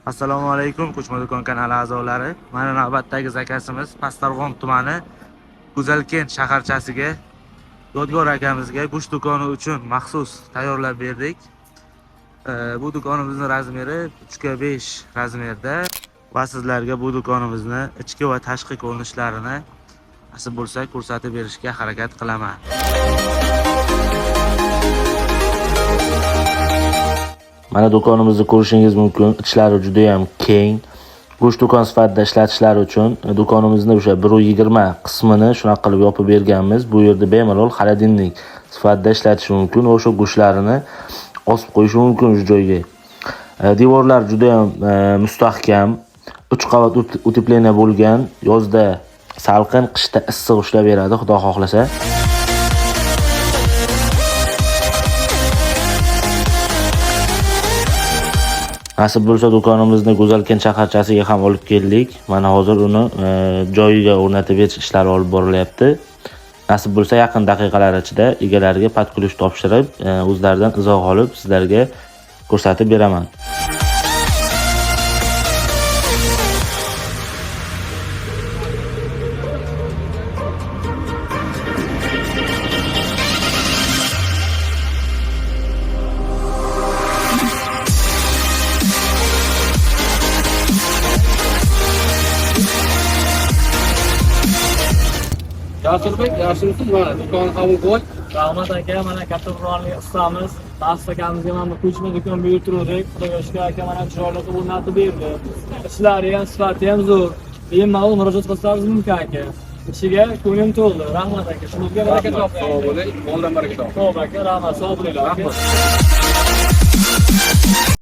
Assalomu alaykum, Ko'chma do'kon kanali a'zolari. Mana navbatdagi zakasimiz Pastdarg'om tumani Go'zalkent shaharchasiga Yodgor akamizga go'sht do'koni uchun maxsus tayyorlab berdik. Bu do'konimizning razmeri 3x5 razmerda va sizlarga bu do'konimizni ichki va tashqi ko'rinishlarini nasib bo'lsa ko'rsatib berishga harakat qilaman. Mana do'konimizni ko'rishingiz mumkin. Ichlari juda ham keng. Go'sht do'kon sifatida ishlatishlari uchun do'konimizni o'sha 120 qismini shunaqa qilib yopib berganmiz. Bu yerda bemalol xolodilnik sifatida ishlatish mumkin. O'sha go'shtlarini osib qo'yish mumkin o'sha joyga. Devorlar juda ham mustahkam. 3 qavat utepleniya bo'lgan. Yozda salqin, qishda issiq ushlab beradi, xudo xohlasa. Nasib bo'lsa do'konimizni Go'zalkent shaharchasiga ham olib keldik. Mana hozir uni joyiga o'rnatib berish ishlari olib borilyapti. Nasib bo'lsa yaqin daqiqalar ichida egalariga patkulush topshirib, o'zlaridan izoh olib sizlarga ko'rsatib beraman. Yasurbek, Yasurbek mana do'kon qabul qo'y. Rahmat aka, mana katta qurolni istamiz. Past akamizga mana ko'chma do'kon buyurtirdik. Xudoga shukr aka, mana chiroyli qilib o'rnatib berdi. Ishlari ham, sifati ham zo'r. Bemalol murojaat qilsangiz mumkin aka. Ishiga ko'nglim to'ldi. Rahmat aka. Shunga baraka toping. Sog' bo'ling. Moldan baraka toping. Xo'p aka, rahmat. Sog' bo'linglar. Rahmat.